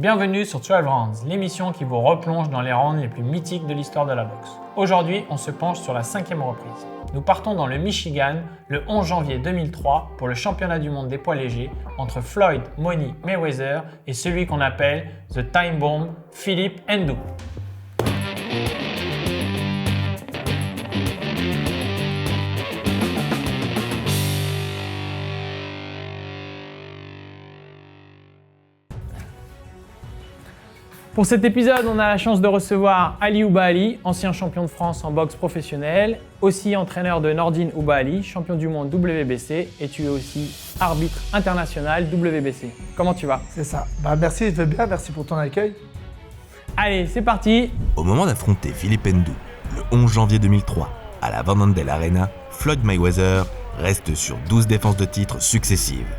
Bienvenue sur 12 Rounds, l'émission qui vous replonge dans les rounds les plus mythiques de l'histoire de la boxe. Aujourd'hui, on se penche sur la 5e reprise. Nous partons dans le Michigan le 11 janvier 2003 pour le championnat du monde des poids légers entre Floyd Mayweather et celui qu'on appelle The Time Bomb, Phillip N'dou. Pour cet épisode, on a la chance de recevoir Ali Oubaali, ancien champion de France en boxe professionnelle, aussi entraîneur de Nordine Oubaali, champion du monde WBC, et tu es aussi arbitre international WBC. Comment tu vas? C'est ça. Merci, je vais bien, merci pour ton accueil. Allez, c'est parti. Au moment d'affronter Phillip N'dou, le 11 janvier 2003, à la Vandendale Arena, Floyd Mayweather reste sur 12 défenses de titre successives,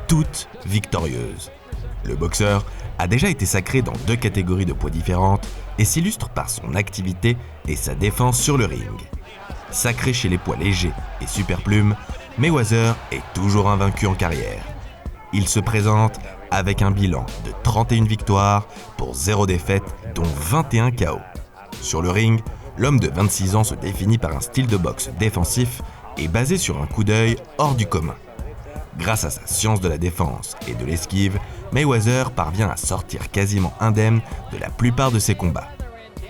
toutes victorieuses. Le boxeur a déjà été sacré dans 2 catégories de poids différentes et s'illustre par son activité et sa défense sur le ring. Sacré chez les poids légers et superplumes, Mayweather est toujours invaincu en carrière. Il se présente avec un bilan de 31 victoires pour 0 défaites, dont 21 KO. Sur le ring, l'homme de 26 ans se définit par un style de boxe défensif et basé sur un coup d'œil hors du commun. Grâce à sa science de la défense et de l'esquive, Mayweather parvient à sortir quasiment indemne de la plupart de ses combats.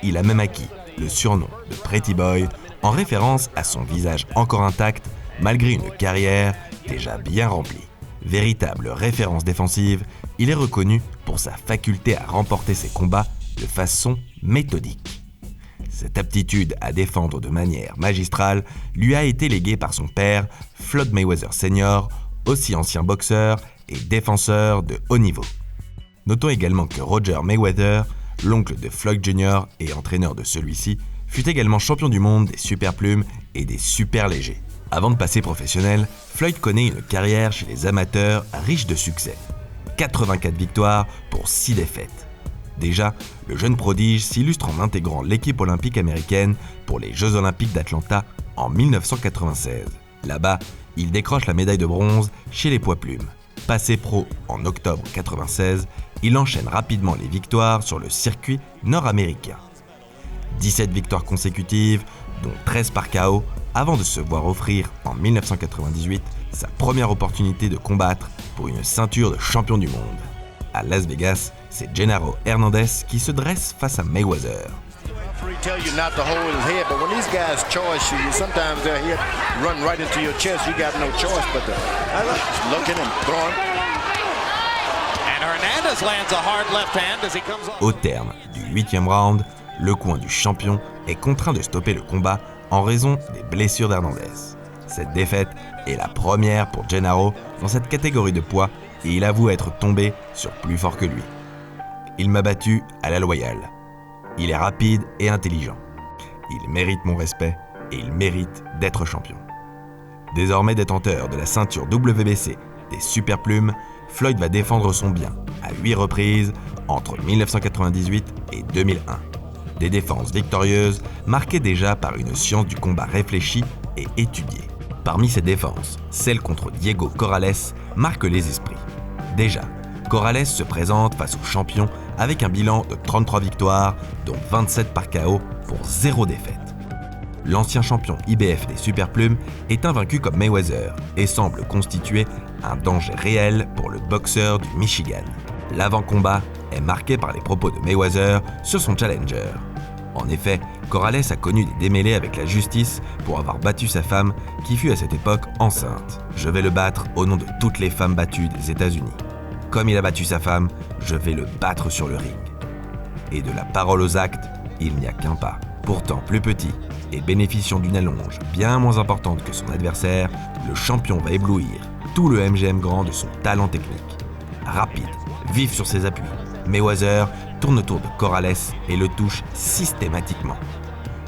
Il a même acquis le surnom de Pretty Boy en référence à son visage encore intact malgré une carrière déjà bien remplie. Véritable référence défensive, il est reconnu pour sa faculté à remporter ses combats de façon méthodique. Cette aptitude à défendre de manière magistrale lui a été léguée par son père, Floyd Mayweather Sr., aussi ancien boxeur et défenseur de haut niveau. Notons également que Roger Mayweather, l'oncle de Floyd Jr. et entraîneur de celui-ci, fut également champion du monde des superplumes et des super légers. Avant de passer professionnel, Floyd connaît une carrière chez les amateurs riche de succès. 84 victoires pour 6 défaites. Déjà, le jeune prodige s'illustre en intégrant l'équipe olympique américaine pour les Jeux olympiques d'Atlanta en 1996. Là-bas, il décroche la médaille de bronze chez les poids plumes. Passé pro en octobre 1996, il enchaîne rapidement les victoires sur le circuit nord-américain. 17 victoires consécutives, dont 13 par KO, avant de se voir offrir en 1998 sa première opportunité de combattre pour une ceinture de champion du monde. À Las Vegas, c'est Genaro Hernandez qui se dresse face à Mayweather. Tell you not to hold his head, but when these guys charge you, sometimes their head run right into your chest. You got no choice but to looking and throwing. And Hernandez lands a hard left hand as he comes off. Au terme du 8e round, le coin du champion est contraint de stopper le combat en raison des blessures d'Hernandez. Cette défaite est la première pour Genaro dans cette catégorie de poids et il avoue être tombé sur plus fort que lui. Il m'a battu à la loyale. Il est rapide et intelligent. Il mérite mon respect et il mérite d'être champion. Désormais détenteur de la ceinture WBC des superplumes, Floyd va défendre son bien à 8 reprises entre 1998 et 2001. Des défenses victorieuses marquées déjà par une science du combat réfléchie et étudiée. Parmi ces défenses, celle contre Diego Corrales marque les esprits. Déjà, Corrales se présente face au champion avec un bilan de 33 victoires, dont 27 par KO pour 0 défaite. L'ancien champion IBF des superplumes est invaincu comme Mayweather et semble constituer un danger réel pour le boxeur du Michigan. L'avant-combat est marqué par les propos de Mayweather sur son challenger. En effet, Corrales a connu des démêlés avec la justice pour avoir battu sa femme qui fut à cette époque enceinte. « Je vais le battre au nom de toutes les femmes battues des États-Unis. Comme il a battu sa femme, je vais le battre sur le ring. » Et de la parole aux actes, il n'y a qu'un pas. Pourtant plus petit et bénéficiant d'une allonge bien moins importante que son adversaire, le champion va éblouir tout le MGM grand de son talent technique. Rapide, vif sur ses appuis, Mayweather tourne autour de Corrales et le touche systématiquement.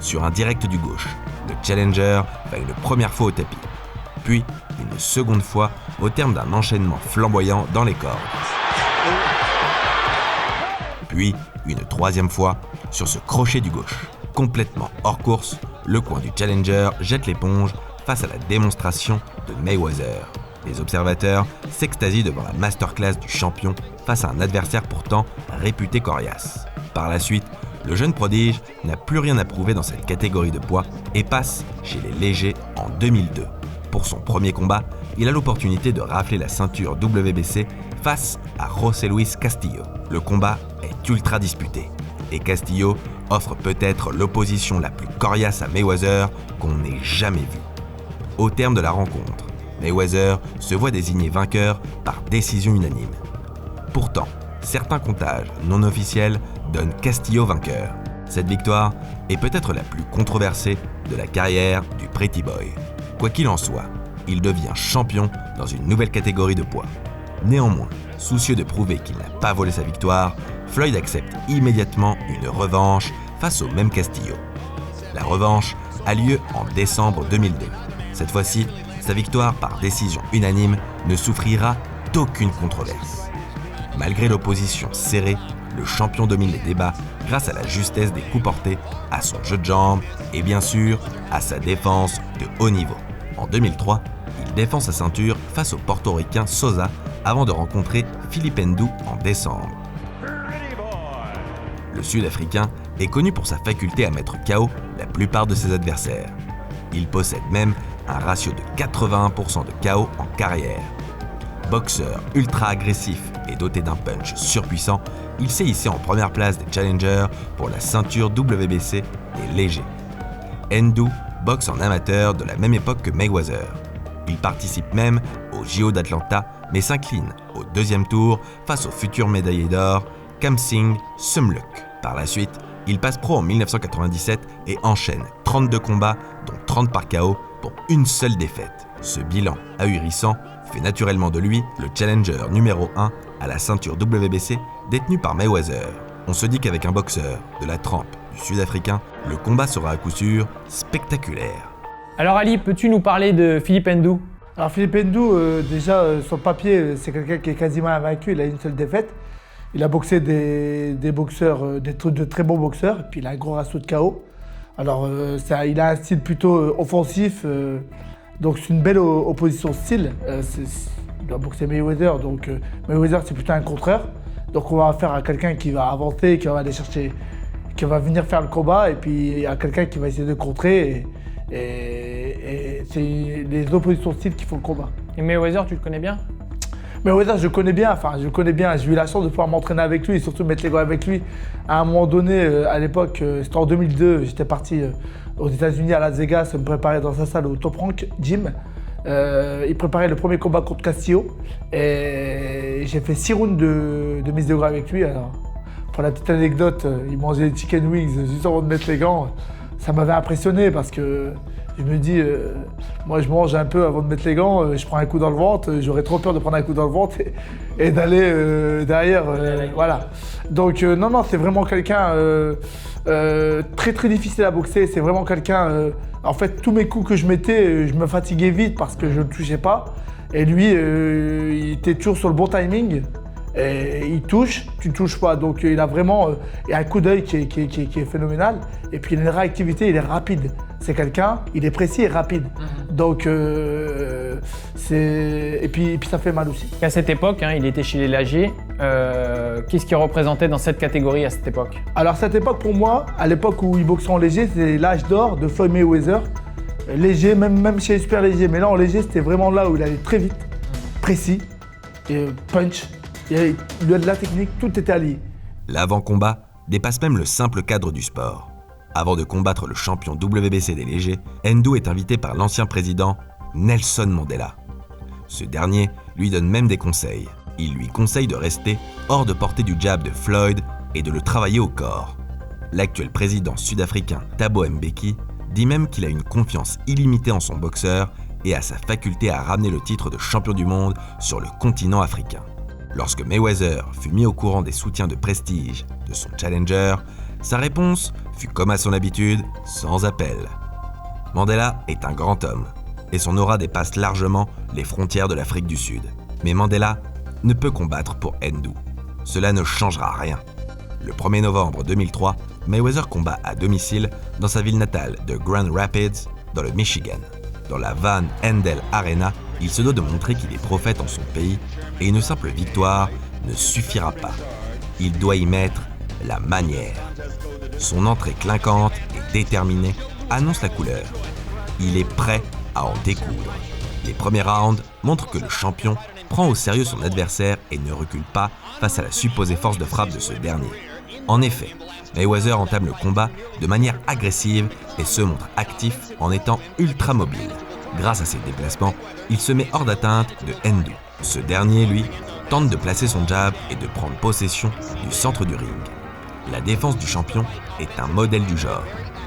Sur un direct du gauche, le challenger va une première fois au tapis, puis une seconde fois au terme d'un enchaînement flamboyant dans les cordes. Puis une troisième fois sur ce crochet du gauche. Complètement hors course, le coin du challenger jette l'éponge face à la démonstration de Mayweather. Les observateurs s'extasient devant la masterclass du champion face à un adversaire pourtant réputé coriace. Par la suite, le jeune prodige n'a plus rien à prouver dans cette catégorie de poids et passe chez les légers en 2002. Pour son premier combat, il a l'opportunité de rafler la ceinture WBC face à José Luis Castillo. Le combat est ultra disputé et Castillo offre peut-être l'opposition la plus coriace à Mayweather qu'on n'ait jamais vue. Au terme de la rencontre, Mayweather se voit désigné vainqueur par décision unanime. Pourtant, certains comptages non officiels donnent Castillo vainqueur. Cette victoire est peut-être la plus controversée de la carrière du Pretty Boy. Quoi qu'il en soit, il devient champion dans une nouvelle catégorie de poids. Néanmoins, soucieux de prouver qu'il n'a pas volé sa victoire, Floyd accepte immédiatement une revanche face au même Castillo. La revanche a lieu en décembre 2002. Cette fois-ci, sa victoire par décision unanime ne souffrira d'aucune controverse. Malgré l'opposition serrée, le champion domine les débats grâce à la justesse des coups portés, à son jeu de jambes et bien sûr à sa défense de haut niveau. En 2003, il défend sa ceinture face au portoricain Sosa avant de rencontrer Phillip N'dou en décembre. Le Sud-Africain est connu pour sa faculté à mettre KO la plupart de ses adversaires. Il possède même un ratio de 81% de KO en carrière. Boxeur ultra agressif et doté d'un punch surpuissant, il s'est hissé en première place des challengers pour la ceinture WBC des légers. N'dou boxe en amateur de la même époque que Mayweather. Il participe même au JO d'Atlanta, mais s'incline au deuxième tour face au futur médaillé d'or Kamsing Sumluk. Par la suite, il passe pro en 1997 et enchaîne 32 combats, dont 30 par KO, pour une seule défaite. Ce bilan ahurissant fait naturellement de lui le challenger numéro 1 à la ceinture WBC détenue par Mayweather. On se dit qu'avec un boxeur de la trempe du Sud-Africain, le combat sera à coup sûr spectaculaire. Alors Ali, peux-tu nous parler de Phillip N'dou? Alors Phillip N'dou, déjà sur le papier, c'est quelqu'un qui est quasiment invaincu, il a une seule défaite. Il a boxé des boxeurs, de très bons boxeurs, et puis il a un gros ratio de KO. Alors il a un style plutôt offensif, donc c'est une belle opposition style. Il doit boxer Mayweather, donc Mayweather c'est plutôt un contreur. Donc on va affaire à quelqu'un qui va avancer, qui va aller chercher, qui va venir faire le combat, et puis il y a quelqu'un qui va essayer de contrer. Et c'est les oppositions style qui font le combat. Et Mayweather, tu le connais bien? Mayweather, je connais bien, j'ai eu la chance de pouvoir m'entraîner avec lui et surtout mettre les gants avec lui. À un moment donné, à l'époque, c'était en 2002, j'étais parti aux États-Unis à Las Vegas me préparer dans sa salle au Top Rank Gym. Il préparait le premier combat contre Castillo et j'ai fait 6 rounds de mise de gants avec lui. Alors, pour la petite anecdote, il mangeait des chicken wings juste avant de mettre les gants. Ça m'avait impressionné parce que je me dis, moi je mange un peu avant de mettre les gants, je prends un coup dans le ventre, j'aurais trop peur de prendre un coup dans le ventre et d'aller derrière, voilà. Donc non, c'est vraiment quelqu'un très très difficile à boxer, c'est vraiment quelqu'un, en fait tous mes coups que je mettais, je me fatiguais vite parce que je ne touchais pas. Et lui, il était toujours sur le bon timing. Et il touche, tu ne touches pas. Donc il a vraiment un coup d'œil qui est phénoménal. Et puis il a une réactivité, il est rapide. C'est quelqu'un, il est précis et rapide. Donc et puis ça fait mal aussi. À cette époque, il était chez les légers. Qu'est-ce qu'il représentait dans cette catégorie à cette époque? Alors cette époque pour moi, à l'époque où il boxait en léger, c'était l'âge d'or de Floyd Mayweather. Léger, même chez les super légers. Mais là en léger, c'était vraiment là où il allait très vite, précis, et punch. Il a de la technique, tout était allié. L'avant-combat dépasse même le simple cadre du sport. Avant de combattre le champion WBC des légers, N'dou est invité par l'ancien président Nelson Mandela. Ce dernier lui donne même des conseils. Il lui conseille de rester hors de portée du jab de Floyd et de le travailler au corps. L'actuel président sud-africain Thabo Mbeki dit même qu'il a une confiance illimitée en son boxeur et à sa faculté à ramener le titre de champion du monde sur le continent africain. Lorsque Mayweather fut mis au courant des soutiens de prestige de son challenger, sa réponse fut comme à son habitude, sans appel. Mandela est un grand homme, et son aura dépasse largement les frontières de l'Afrique du Sud. Mais Mandela ne peut combattre pour N'dou. Cela ne changera rien. Le 1er novembre 2003, Mayweather combat à domicile dans sa ville natale de Grand Rapids, dans le Michigan. Dans la Van Andel Arena, Il se doit de montrer qu'il est prophète en son pays et une simple victoire ne suffira pas. Il doit y mettre la manière. Son entrée clinquante et déterminée annonce la couleur. Il est prêt à en découdre. Les premiers rounds montrent que le champion prend au sérieux son adversaire et ne recule pas face à la supposée force de frappe de ce dernier. En effet, Mayweather entame le combat de manière agressive et se montre actif en étant ultra mobile. Grâce à ses déplacements, il se met hors d'atteinte de N'dou. Ce dernier, lui, tente de placer son jab et de prendre possession du centre du ring. La défense du champion est un modèle du genre,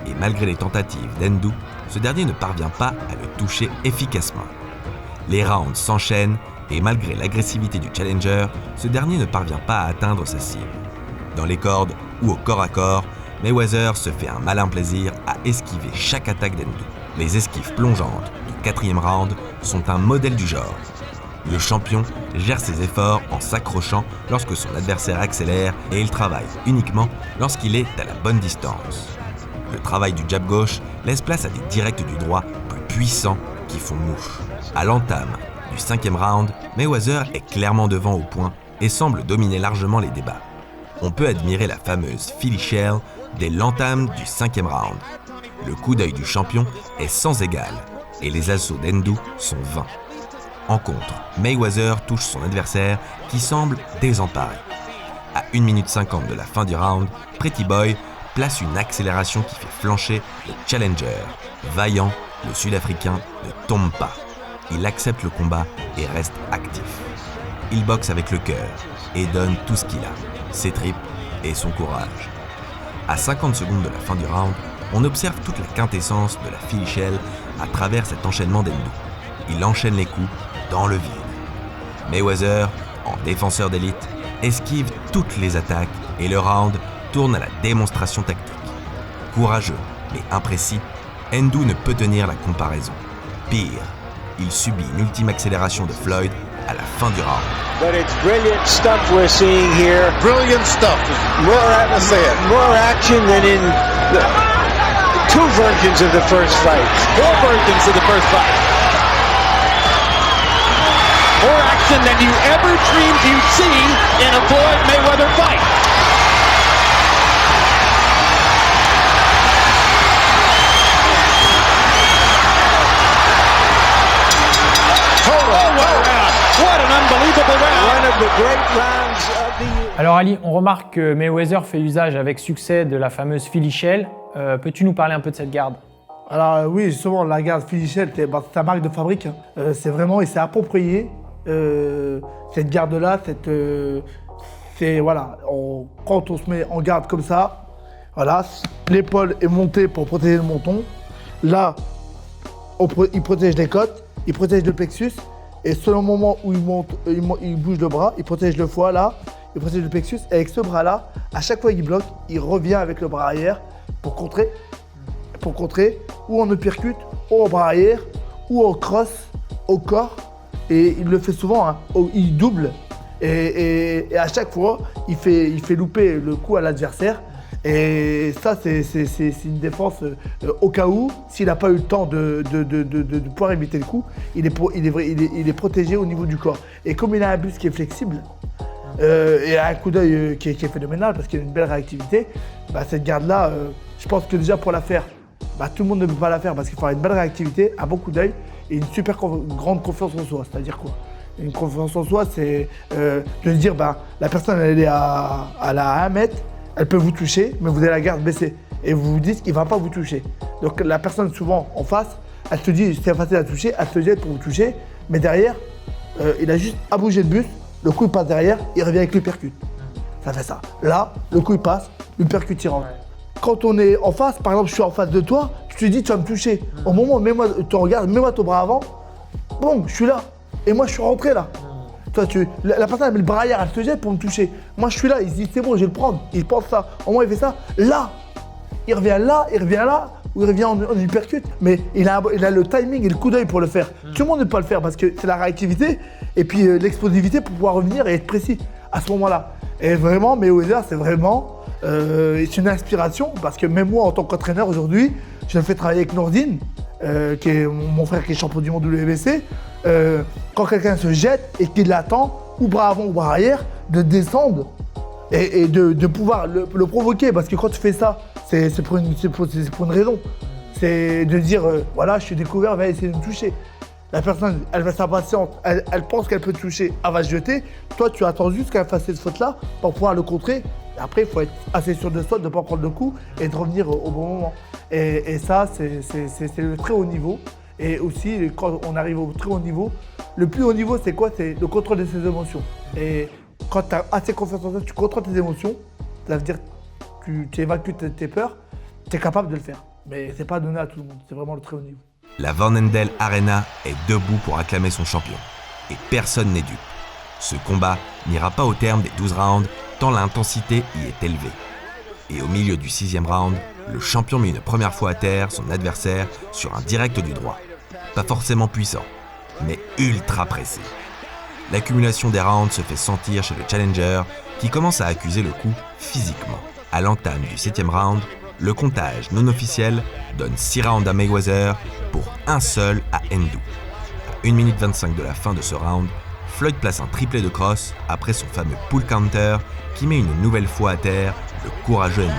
et malgré les tentatives d''dou, ce dernier ne parvient pas à le toucher efficacement. Les rounds s'enchaînent et malgré l'agressivité du challenger, ce dernier ne parvient pas à atteindre sa cible. Dans les cordes ou au corps à corps, Mayweather se fait un malin plaisir à esquiver chaque attaque d''dou. Les esquives plongeantes du 4e round sont un modèle du genre. Le champion gère ses efforts en s'accrochant lorsque son adversaire accélère et il travaille uniquement lorsqu'il est à la bonne distance. Le travail du jab gauche laisse place à des directs du droit plus puissants qui font mouche. À l'entame du 5e round, Mayweather est clairement devant au point et semble dominer largement les débats. On peut admirer la fameuse Philly Shell dès l'entame du 5e round. Le coup d'œil du champion est sans égal et les assauts d''dou sont vains. En contre, Mayweather touche son adversaire qui semble désemparé. À 1 minute 50 de la fin du round, Pretty Boy place une accélération qui fait flancher le challenger. Vaillant, le Sud-Africain ne tombe pas. Il accepte le combat et reste actif. Il boxe avec le cœur et donne tout ce qu'il a, ses tripes et son courage. À 50 secondes de la fin du round, on observe toute la quintessence de la Philly Shell à travers cet enchaînement d''dou. Il enchaîne les coups dans le vide. Mayweather, en défenseur d'élite, esquive toutes les attaques et le round tourne à la démonstration tactique. Courageux mais imprécis, N'dou ne peut tenir la comparaison. Pire, il subit une ultime accélération de Floyd à la fin du round. But it's brilliant stuff we're seeing here. Brilliant stuff. More action than in the two versions of the first fight. Four versions of the first fight. More action than you ever dreamed you'd see in a Floyd Mayweather fight. What an unbelievable round! One of the great rounds of the year. Alors Ali, on remarque que Mayweather fait usage avec succès de la fameuse Philly Shell. Peux-tu nous parler un peu de cette garde? Alors oui, justement, la garde Philly Shell, c'est sa marque de fabrique. C'est vraiment, il s'est approprié cette garde-là. Voilà, quand on se met en garde comme ça, voilà, l'épaule est montée pour protéger le menton. Là, il protège les côtes, il protège le plexus. Et selon le moment où il bouge le bras, il protège le foie là, il protège le plexus. Et avec ce bras-là, à chaque fois qu'il bloque, il revient avec le bras arrière pour contrer, ou en uppercut, ou en bras arrière, ou en cross au corps. Et il le fait souvent, hein, il double. Et à chaque fois, il fait louper le coup à l'adversaire. Et ça, c'est une défense au cas où, s'il n'a pas eu le temps de pouvoir éviter le coup, il est protégé au niveau du corps. Et comme il a un buste qui est flexible, et un coup d'œil qui est phénoménal parce qu'il a une belle réactivité, bah, cette garde-là, je pense que déjà pour la faire, bah, tout le monde ne peut pas la faire parce qu'il faut avoir une belle réactivité, un bon coup d'œil et une super grande confiance en soi. C'est-à-dire quoi? Une confiance en soi, c'est de dire, bah, la personne elle est à 1 mètre, elle peut vous toucher, mais vous avez la garde baissée. Et vous vous dites qu'il ne va pas vous toucher. Donc la personne souvent en face, elle te dit c'est facile à toucher, elle te jette pour vous toucher, mais derrière, il a juste à bouger le buste, le coup il passe derrière, il revient avec l'uppercut. Ça fait ça. Là, le coup il passe, l'uppercut il rentre. Quand on est en face, par exemple je suis en face de toi, tu te dis tu vas me toucher. Au moment où tu regardes, mets-moi ton bras avant, bon, je suis là. Et moi je suis rentré là. Toi, la personne elle met le bras arrière, elle te jette pour me toucher. Moi je suis là, il se dit c'est bon, je vais le prendre. Il pense ça. Au moins il fait ça. Là, il revient là, ou il revient en uppercut. Mais il a le timing et le coup d'œil pour le faire. Tout le monde ne peut pas le faire parce que c'est la réactivité et puis l'explosivité pour pouvoir revenir et être précis à ce moment-là. Et vraiment, Mayweather, c'est vraiment c'est une inspiration parce que même moi en tant qu'entraîneur aujourd'hui, je le fais travailler avec Nordine, qui est mon frère qui est champion du monde de l'UFC. quand quelqu'un se jette et qu'il l'attend, ou bras avant ou bras arrière, de descendre et de pouvoir le provoquer. Parce que quand tu fais ça, c'est pour une raison. C'est de dire, voilà, je suis découvert, va essayer de me toucher. La personne, elle va s'impatiente, elle pense qu'elle peut te toucher, elle va se jeter. Toi, tu attends juste qu'elle fasse cette faute-là pour pouvoir le contrer. Après, il faut être assez sûr de soi, de ne pas prendre le coup et de revenir au bon moment. Et ça, c'est le très haut niveau. Et aussi, quand on arrive au très haut niveau, le plus haut niveau, c'est quoi? C'est le contrôle de ses émotions. Et quand tu as assez confiance en toi, tu contrôles tes émotions, ça veut dire que tu évacues tes peurs, tu es capable de le faire. Mais c'est pas donné à tout le monde, c'est vraiment le très haut niveau. La Vandendel Arena est debout pour acclamer son champion. Et personne n'est dupe. Ce combat n'ira pas au terme des 12 rounds, tant l'intensité y est élevée. Et au milieu du 6e round, le champion met une première fois à terre son adversaire sur un direct du droit. Pas forcément puissant, mais ultra pressé. L'accumulation des rounds se fait sentir chez le challenger qui commence à accuser le coup physiquement. À l'entame du 7e round, le comptage non officiel donne 6 rounds à Mayweather pour un seul à N'dou. À 1 minute 25 de la fin de ce round, Floyd place un triplé de cross après son fameux pull counter qui met une nouvelle fois à terre le courageux N'dou.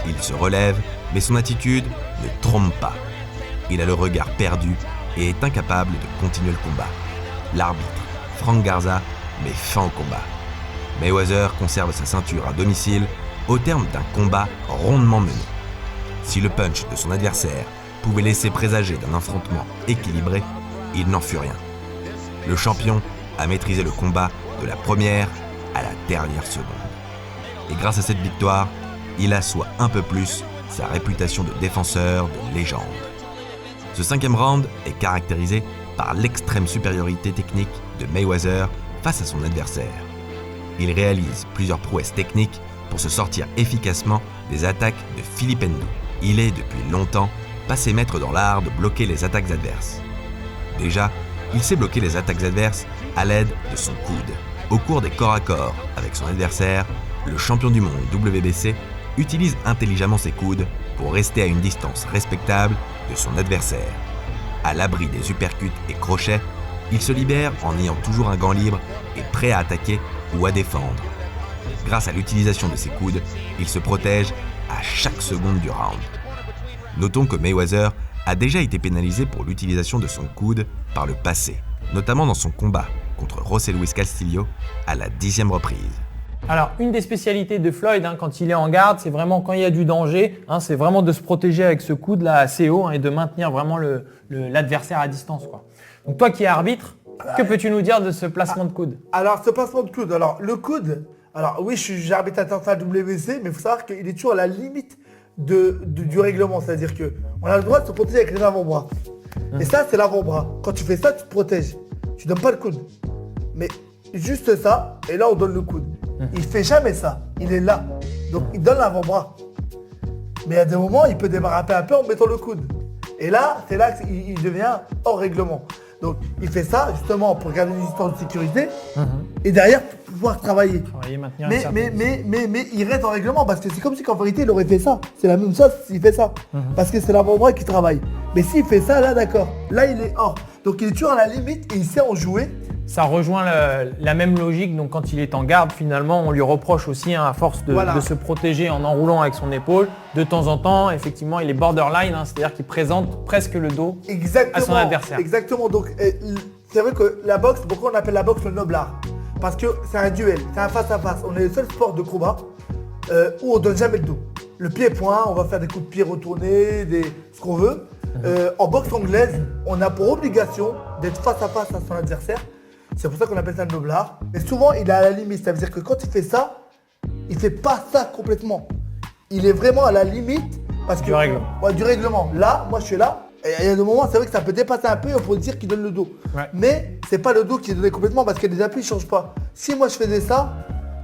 Il se relève, mais son attitude ne trompe pas. Il a le regard perdu et est incapable de continuer le combat. L'arbitre, Frank Garza, met fin au combat. Mayweather conserve sa ceinture à domicile au terme d'un combat rondement mené. Si le punch de son adversaire pouvait laisser présager d'un affrontement équilibré, il n'en fut rien. Le champion a maîtrisé le combat de la première à la dernière seconde. Et grâce à cette victoire, il assoit un peu plus sa réputation de défenseur de légende. Ce 5e round est caractérisé par l'extrême supériorité technique de Mayweather face à son adversaire. Il réalise plusieurs prouesses techniques pour se sortir efficacement des attaques de Phillip N'dou. Il est depuis longtemps passé maître dans l'art de bloquer les attaques adverses. Déjà, il sait bloquer les attaques adverses à l'aide de son coude. Au cours des corps à corps avec son adversaire, le champion du monde WBC utilise intelligemment ses coudes pour rester à une distance respectable de son adversaire. À l'abri des uppercuts et crochets, il se libère en ayant toujours un gant libre et prêt à attaquer ou à défendre. Grâce à l'utilisation de ses coudes, il se protège à chaque seconde du round. Notons que Mayweather a déjà été pénalisé pour l'utilisation de son coude par le passé, notamment dans son combat contre José Luis Castillo à la 10e reprise. Alors, une des spécialités de Floyd, quand il est en garde, c'est vraiment quand il y a du danger, c'est vraiment de se protéger avec ce coude-là assez haut et de maintenir vraiment l'adversaire à distance, quoi. Donc toi qui es arbitre, que peux-tu nous dire de ce placement de coude? Alors, ce placement de coude, le coude, oui, j'ai arbitre à WBC, mais il faut savoir qu'il est toujours à la limite du règlement. C'est-à-dire qu'on a le droit de se protéger avec les avant-bras. Et ça, c'est l'avant-bras. Quand tu fais ça, tu te protèges. Tu donnes pas le coude. Mais juste ça, et là, on donne le coude. Il fait jamais ça. Il est là. Donc, il donne l'avant-bras. Mais à des moments, il peut démarrer un peu en mettant le coude. Et là, c'est là qu'il devient hors règlement. Donc, il fait ça justement pour garder une distance de sécurité et derrière pour pouvoir travailler. Mais il reste en règlement parce que c'est comme si qu'en vérité il aurait fait ça. C'est la même chose s'il fait ça. Parce que c'est l'avant-bras qui travaille. Mais s'il fait ça, là d'accord. Là, il est hors. Donc, il est toujours à la limite et il sait en jouer. Ça rejoint la même logique. Donc, quand il est en garde, finalement, on lui reproche aussi, à force de se protéger en enroulant avec son épaule. De temps en temps, effectivement, il est borderline, c'est-à-dire qu'il présente presque le dos à son adversaire. Exactement. Donc, c'est vrai que la boxe, pourquoi on appelle la boxe le noble art? Parce que c'est un duel, c'est un face-à-face. On est le seul sport de combat où on donne jamais le dos. Le pied-point, on va faire des coups de pied retournés, ce qu'on veut. En boxe anglaise, on a pour obligation d'être face-à-face à son adversaire. C'est pour ça qu'on appelle ça le noble art. Mais souvent, il est à la limite. Ça veut dire que quand il fait ça, il fait pas ça complètement. Il est vraiment à la limite parce que, du règlement. Là, moi, je suis là. Et il y a des moments, c'est vrai que ça peut dépasser un peu et on peut dire qu'il donne le dos. Ouais. Mais c'est pas le dos qui est donné complètement parce que les appuis ne changent pas. Si moi, je faisais ça,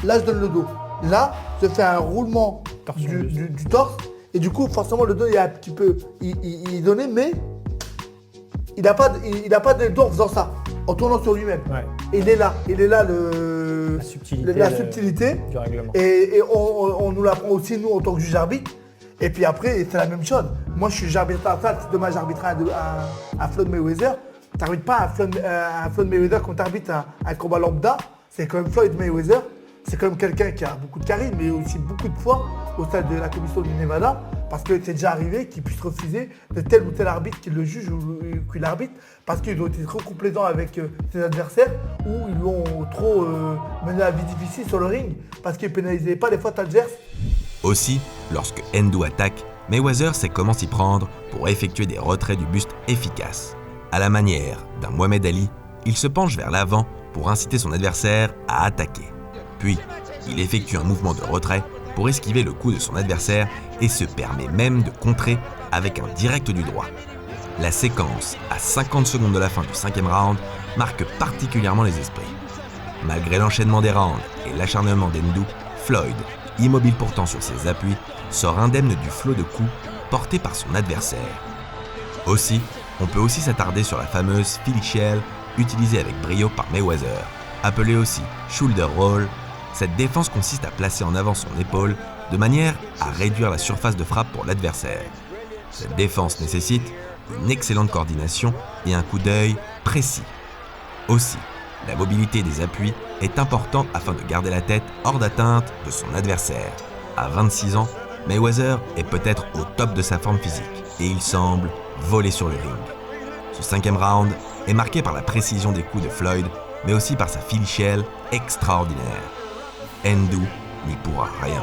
là, je donne le dos. Là, je fais un roulement du torse. Et du coup, forcément, le dos, il est un petit peu il est donné, mais il n'a pas de dos en faisant ça. en tournant sur lui-même. Ouais. Il est là La la subtilité du règlement. et on nous l'apprend aussi nous en tant que juge arbitre. Et puis après, c'est la même chose. Moi, je suis j'arbitre c'est dommage j'arbitrerai un Floyd Mayweather. Tu n'arbitres pas un Floyd Mayweather quand tu arbitres un combat lambda. C'est quand même Floyd Mayweather. C'est quand même quelqu'un qui a beaucoup de charisme, mais aussi beaucoup de foi au sein de la commission du Nevada. Parce que c'est déjà arrivé qu'il puisse refuser de tel ou tel arbitre qui le juge ou qui l'arbitre. Parce qu'ils ont été trop complaisants avec ses adversaires ou ils lui ont trop mené la vie difficile sur le ring. Parce qu'ils ne pénalisaient pas les fautes adverses. Aussi, lorsque N'dou attaque, Mayweather sait comment s'y prendre pour effectuer des retraits du buste efficaces. À la manière d'un Mohamed Ali, il se penche vers l'avant pour inciter son adversaire à attaquer. Puis, il effectue un mouvement de retrait pour esquiver le coup de son adversaire et se permet même de contrer avec un direct du droit. La séquence, à 50 secondes de la fin du 5e round, marque particulièrement les esprits. Malgré l'enchaînement des rounds et l'acharnement d'N'dou, Floyd, immobile pourtant sur ses appuis, sort indemne du flot de coups porté par son adversaire. Aussi, on peut aussi s'attarder sur la fameuse Philly shell utilisée avec brio par Mayweather, appelée aussi shoulder roll. Cette défense consiste à placer en avant son épaule de manière à réduire la surface de frappe pour l'adversaire. Cette défense nécessite une excellente coordination et un coup d'œil précis. Aussi, la mobilité des appuis est importante afin de garder la tête hors d'atteinte de son adversaire. À 26 ans, Mayweather est peut-être au top de sa forme physique et il semble voler sur le ring. Ce 5e round est marqué par la précision des coups de Floyd, mais aussi par sa Philly shell extraordinaire. N'dou n'y pourra rien.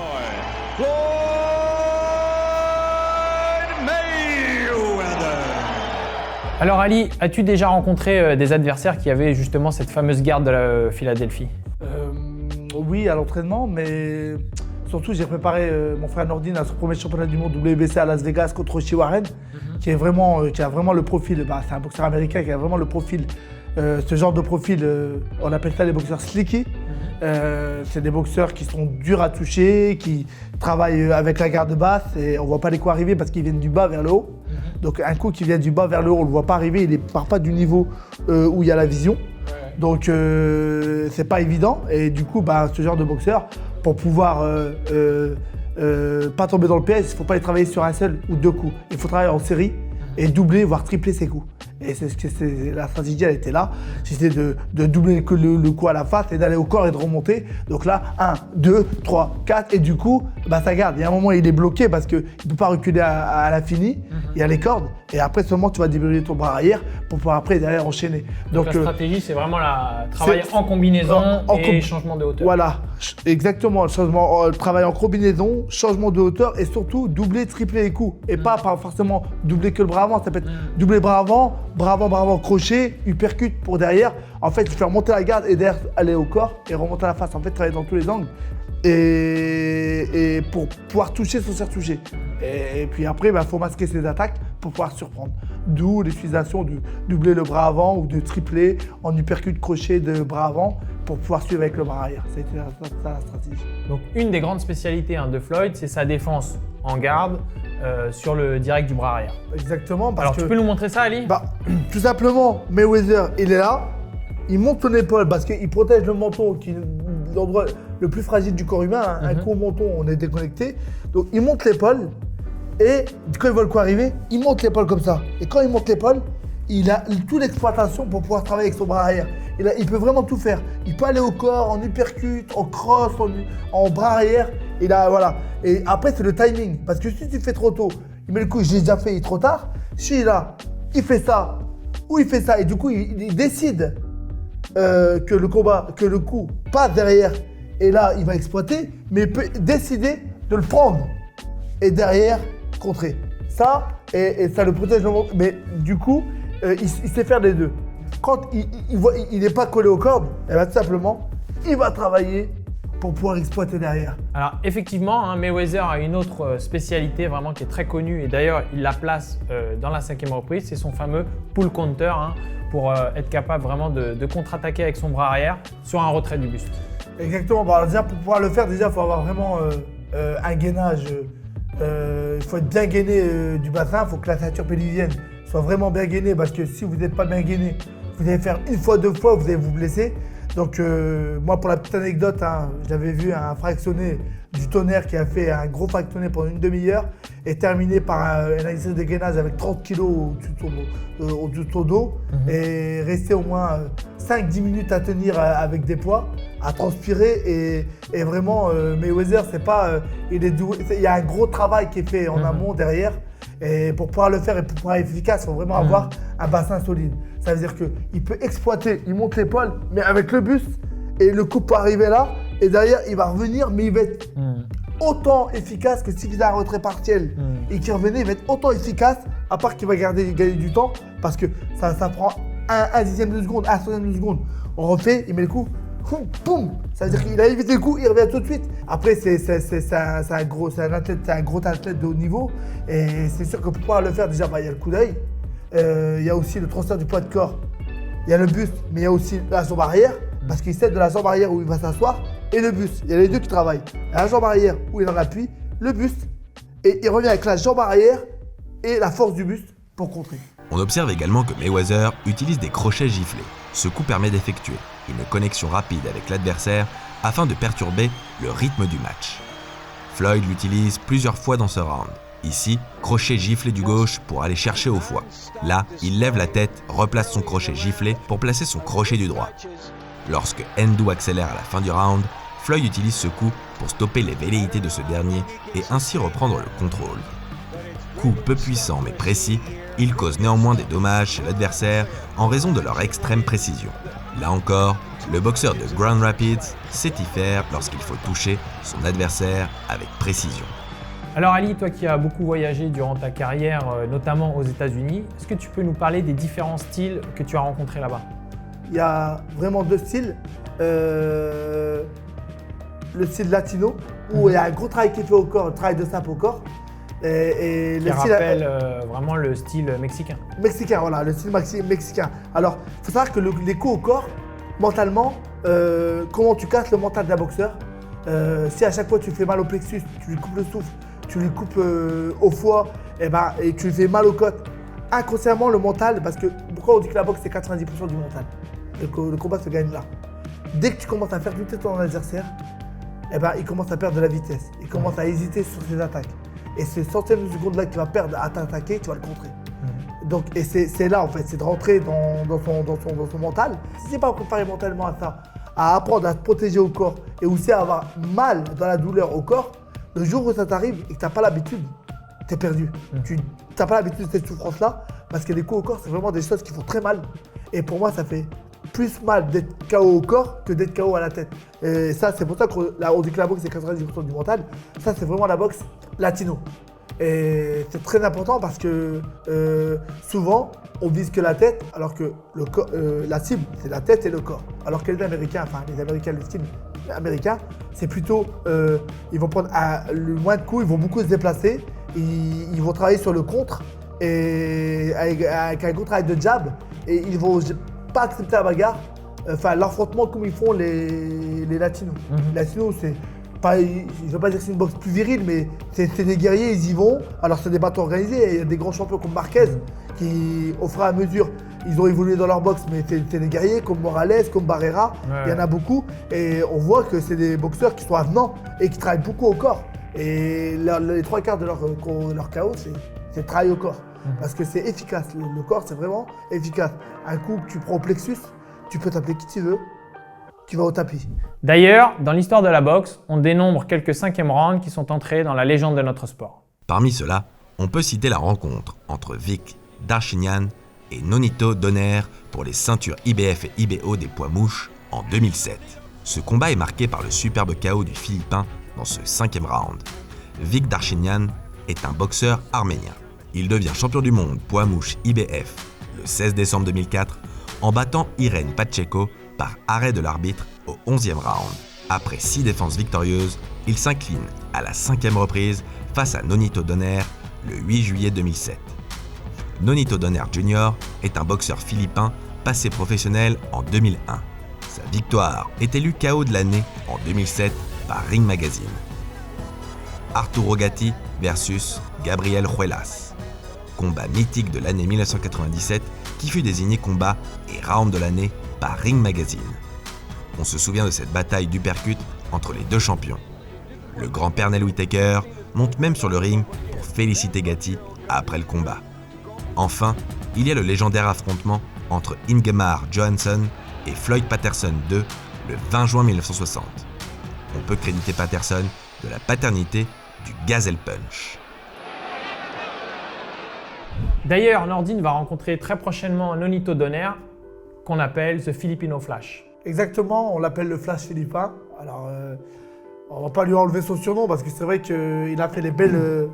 Alors Ali, as-tu déjà rencontré des adversaires qui avaient justement cette fameuse garde de la Philadelphie? Oui, à l'entraînement, mais surtout j'ai préparé mon frère Nordine à son premier championnat du monde WBC à Las Vegas contre Warren, qui a vraiment le profil, c'est un boxeur américain qui a vraiment le profil, ce genre de profil, on appelle ça les boxeurs slicky. C'est des boxeurs qui sont durs à toucher, qui travaillent avec la garde basse et on ne voit pas les coups arriver parce qu'ils viennent du bas vers le haut. Donc un coup qui vient du bas vers le haut, on ne le voit pas arriver, il ne part pas du niveau où il y a la vision. Donc c'est pas évident et du coup ce genre de boxeur, pour pouvoir pas tomber dans le piège, il ne faut pas les travailler sur un seul ou deux coups. Il faut travailler en série et doubler, voire tripler ses coups. Et la stratégie, elle était là. C'était de doubler le coup à la face et d'aller au corps et de remonter. Donc là, 1, 2, 3, 4. Et du coup, ça garde. Il y a un moment, il est bloqué parce qu'il ne peut pas reculer à l'infini. Il y a les cordes. Et après, seulement, tu vas débrouiller ton bras arrière pour pouvoir après, derrière, enchaîner. Donc la stratégie, c'est vraiment travailler en combinaison et changement de hauteur. Voilà, exactement. Le travail en combinaison, changement de hauteur et surtout doubler, tripler les coups. Et pas forcément doubler que le bras avant. Ça peut être doubler bras avant, crochet, uppercut pour derrière. En fait, faire monter la garde et derrière aller au corps et remonter à la face. En fait, travailler dans tous les angles. Et pour pouvoir toucher sans se faire toucher. Et puis après, il faut masquer ses attaques pour pouvoir surprendre. D'où l'utilisation de doubler le bras avant ou de tripler en uppercut crochet de bras avant pour pouvoir suivre avec le bras arrière. C'était ça la stratégie. Donc une des grandes spécialités de Floyd, c'est sa défense en garde sur le direct du bras arrière. Exactement. Alors tu peux nous montrer ça, Ali? Tout simplement, Mayweather, il est là, il monte son épaule parce qu'il protège le menton, qui est l'endroit le plus fragile du corps humain. Un coup au menton, on est déconnecté. Donc il monte l'épaule et quand il voit le coup arriver, il monte l'épaule comme ça. Et quand il monte l'épaule, il a toute l'exploitation pour pouvoir travailler avec son bras arrière. Il peut vraiment tout faire. Il peut aller au corps, en uppercut, en cross, en bras arrière. Voilà. Et après, c'est le timing. Parce que si tu fais trop tôt, il met le coup, j'ai déjà fait, il est trop tard. Si là, il fait ça ou il fait ça. Et du coup, il décide que le coup passe derrière. Et là, il va exploiter. Mais il peut décider de le prendre. Et derrière, contrer. Ça, et ça le protège. Mais du coup, il sait faire les deux. Quand il n'est pas collé aux cordes, tout simplement, il va travailler pour pouvoir exploiter derrière. Alors effectivement, Mayweather a une autre spécialité vraiment qui est très connue et d'ailleurs il la place dans la 5e reprise, c'est son fameux pull counter pour être capable vraiment de contre-attaquer avec son bras arrière sur un retrait du buste. Exactement, déjà pour pouvoir le faire, il faut avoir vraiment un gainage. Il faut être bien gainé du bassin, il faut que la ceinture pelvienne soit vraiment bien gainée parce que si vous n'êtes pas bien gainé, Vous allez faire une fois, deux fois, vous allez vous blesser. Donc moi, pour la petite anecdote, j'avais vu un fractionné du tonnerre qui a fait un gros fractionné pendant une demi-heure et terminé par un exercice de gainage avec 30 kg au-dessus de ton dos et resté au moins 5-10 minutes à tenir avec des poids, à transpirer et vraiment Mayweather, c'est pas, il est doué, il y a un gros travail qui est fait en amont derrière. Et pour pouvoir le faire et pour pouvoir être efficace, il faut vraiment avoir un bassin solide. Ça veut dire qu'il peut exploiter, il monte l'épaule, mais avec le buste, et le coup peut arriver là, et derrière il va revenir, mais il va être autant efficace que s'il faisait un retrait partiel et qu'il revenait, il va être autant efficace, à part qu'il va gagner du temps, parce que ça prend un dixième de seconde, un centième de seconde. On refait, il met le coup, boum. Ça veut dire qu'il a évité le coup, il revient tout de suite. Après, c'est un gros athlète de haut niveau. Et c'est sûr que pour pouvoir le faire, déjà, il y a le coup d'œil. Il y a aussi le transfert du poids de corps. Il y a le buste, mais il y a aussi la jambe arrière. Parce qu'il sait de la jambe arrière où il va s'asseoir et le buste. Il y a les deux qui travaillent. La jambe arrière où il en appuie, le buste. Et il revient avec la jambe arrière et la force du buste pour contrer. On observe également que Mayweather utilise des crochets giflés. Ce coup permet d'effectuer une connexion rapide avec l'adversaire afin de perturber le rythme du match. Floyd l'utilise plusieurs fois dans ce round. Ici, crochet giflé du gauche pour aller chercher au foie. Là, il lève la tête, replace son crochet giflé pour placer son crochet du droit. Lorsque N'dou accélère à la fin du round, Floyd utilise ce coup pour stopper les velléités de ce dernier et ainsi reprendre le contrôle. Coup peu puissant mais précis, il cause néanmoins des dommages chez l'adversaire en raison de leur extrême précision. Là encore, le boxeur de Grand Rapids sait y faire lorsqu'il faut toucher son adversaire avec précision. Alors Ali, toi qui as beaucoup voyagé durant ta carrière, notamment aux États-Unis, est-ce que tu peux nous parler des différents styles que tu as rencontrés là-bas? Il y a vraiment deux styles. Le style latino, où il y a un gros travail qui est fait au corps, un travail de sape au corps. Et qui rappelle vraiment le style mexicain. Mexicain, voilà, le style mexicain. Alors, il faut savoir que les coups au corps, mentalement, comment tu casses le mental d'un boxeur. Si à chaque fois tu fais mal au plexus, tu lui coupes le souffle, tu lui coupes au foie, et tu lui fais mal aux côtes. Inconsciemment, le mental, parce que pourquoi on dit que la boxe c'est 90% du mental? Le combat se gagne là. Dès que tu commences à faire douter ton adversaire, il commence à perdre de la vitesse. Il commence à hésiter sur ses attaques. Et ces centièmes de seconde là qu'il va perdre à t'attaquer, tu vas le contrer. Donc, et c'est là en fait, c'est de rentrer dans son mental. Si c'est pas préparé mentalement à ça, à apprendre à te protéger au corps et aussi à avoir mal dans la douleur au corps, le jour où ça t'arrive et que tu n'as pas l'habitude, tu es perdu. Tu n'as pas l'habitude de cette souffrance-là parce que les coups au corps, c'est vraiment des choses qui font très mal. Et pour moi, ça fait plus mal d'être KO au corps que d'être KO à la tête. Et ça, c'est pour ça qu'on dit que la boxe, c'est 90% du mental. Ça, c'est vraiment la boxe latino. Et c'est très important parce que souvent, on vise que la tête, alors que la cible, c'est la tête et le corps. Alors que les Américains, le style américain, c'est plutôt, ils vont prendre le moins de coups, ils vont beaucoup se déplacer, ils vont travailler sur le contre, et avec un gros travail de jab, et ils vont pas accepter la bagarre, l'affrontement comme ils font les latinos. Les latinos, c'est pas, je ne veux pas dire que c'est une boxe plus virile, mais c'est des guerriers, ils y vont. Alors c'est des battles organisés, il y a des grands champions comme Marquez qui, au fur et à mesure, ils ont évolué dans leur boxe, mais c'est des guerriers comme Morales, comme Barrera, il y en a beaucoup. Et on voit que c'est des boxeurs qui sont avenants et qui travaillent beaucoup au corps. Et les trois quarts de leur KO, c'est le travail au corps. Parce que c'est efficace, le corps c'est vraiment efficace. Un coup que tu prends au plexus, tu peux t'appeler qui tu veux, tu vas au tapis. D'ailleurs, dans l'histoire de la boxe, on dénombre quelques 5e rounds qui sont entrés dans la légende de notre sport. Parmi ceux-là, on peut citer la rencontre entre Vic Darchinyan et Nonito Donaire pour les ceintures IBF et IBO des poids mouches en 2007. Ce combat est marqué par le superbe KO du Philippin dans ce 5e round. Vic Darchinyan est un boxeur arménien. Il devient champion du monde poids mouche IBF le 16 décembre 2004 en battant Irene Pacheco par arrêt de l'arbitre au 11e round. Après 6 défenses victorieuses, il s'incline à la 5e reprise face à Nonito Donaire le 8 juillet 2007. Nonito Donaire Jr. est un boxeur philippin passé professionnel en 2001. Sa victoire est élue KO de l'année en 2007 par Ring Magazine. Arturo Gatti versus Gabriel Ruelas. Combat mythique de l'année 1997 qui fut désigné combat et round de l'année par Ring Magazine. On se souvient de cette bataille d'uppercut entre les deux champions. Le grand Pernell Whitaker monte même sur le ring pour féliciter Gatti après le combat. Enfin, il y a le légendaire affrontement entre Ingemar Johansson et Floyd Patterson II le 20 juin 1960. On peut créditer Patterson de la paternité du Gazelle Punch. D'ailleurs, Nordine va rencontrer très prochainement un Nonito Donner qu'on appelle The Filipino Flash. Exactement, on l'appelle le Flash philippin. Alors, on va pas lui enlever son surnom parce que c'est vrai qu'il a fait les belles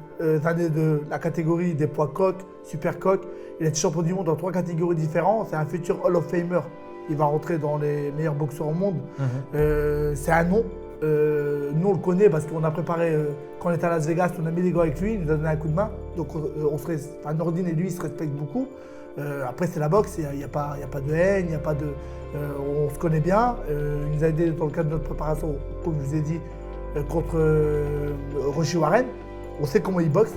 années de la catégorie des poids coq, super coq. Il est champion du monde dans 3 catégories différentes. C'est un futur Hall of Famer. Il va rentrer dans les meilleurs boxeurs au monde. C'est un nom. Nous, on le connaît parce qu'on a préparé, quand on était à Las Vegas, on a mis les gars avec lui, il nous a donné un coup de main. Donc, Nordine et lui, ils se respectent beaucoup. Après, c'est la boxe, il n'y a pas de haine, il n'y a pas de... on se connaît bien. Il nous a aidé dans le cadre de notre préparation, comme je vous ai dit, contre Roshi Warren. On sait comment il boxe.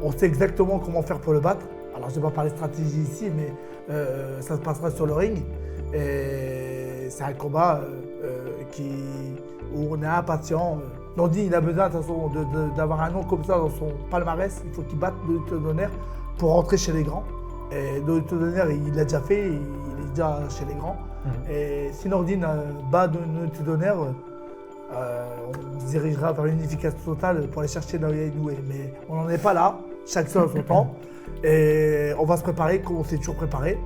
On sait exactement comment faire pour le battre. Alors, je ne vais pas parler de stratégie ici, mais ça se passera sur le ring. Et c'est un combat où on est impatient. Nordine, il a besoin de toute façon d'avoir un nom comme ça dans son palmarès. Il faut qu'il batte Nonito Donner pour rentrer chez les grands. Et Nonito Donner, il l'a déjà fait, il est déjà chez les grands. Et si Nordine bat Nonito Donner, on se dirigera vers une unification totale pour aller chercher Ali Oubaali. Mais on n'en est pas là, chaque seul à son temps. Et on va se préparer comme on s'est toujours préparé,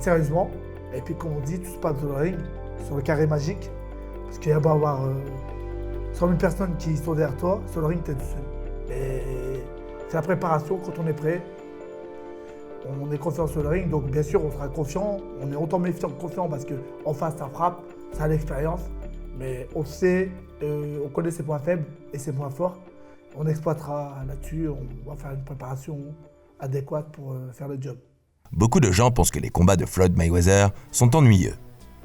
sérieusement. Et puis comme on dit, tout se passe sur le ring, sur le carré magique. Parce qu'il y a beau avoir 100 000 personnes qui sont derrière toi, sur le ring, tu es tout seul. Et c'est la préparation, quand on est prêt, on est confiant sur le ring. Donc bien sûr, on sera confiant, on est autant méfiant que confiant parce qu'en face, ça frappe, ça a l'expérience. Mais on sait, on connaît ses points faibles et ses points forts. On exploitera là-dessus, on va faire une préparation adéquate pour faire le job. Beaucoup de gens pensent que les combats de Floyd Mayweather sont ennuyeux.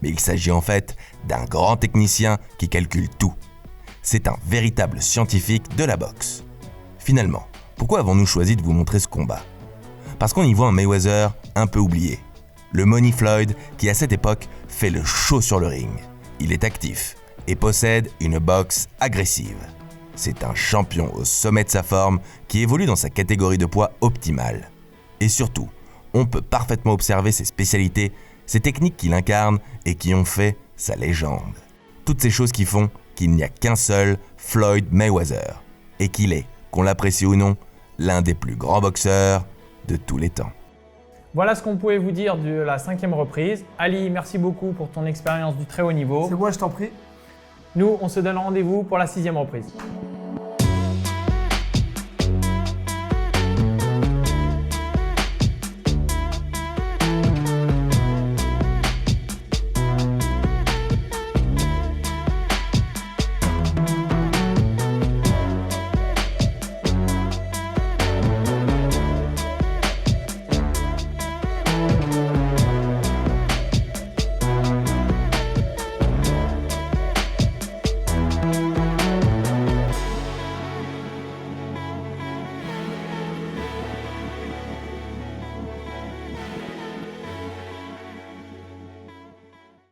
Mais il s'agit en fait d'un grand technicien qui calcule tout. C'est un véritable scientifique de la boxe. Finalement, pourquoi avons-nous choisi de vous montrer ce combat ? Parce qu'on y voit un Mayweather un peu oublié. Le Money Floyd qui à cette époque fait le show sur le ring. Il est actif et possède une boxe agressive. C'est un champion au sommet de sa forme qui évolue dans sa catégorie de poids optimale. Et surtout, on peut parfaitement observer ses spécialités, ses techniques qu'il incarne et qui ont fait sa légende. Toutes ces choses qui font qu'il n'y a qu'un seul Floyd Mayweather et qu'il est, qu'on l'apprécie ou non, l'un des plus grands boxeurs de tous les temps. Voilà ce qu'on pouvait vous dire de la 5e reprise. Ali, merci beaucoup pour ton expérience du très haut niveau. C'est moi, je t'en prie. Nous, on se donne rendez-vous pour la 6e reprise.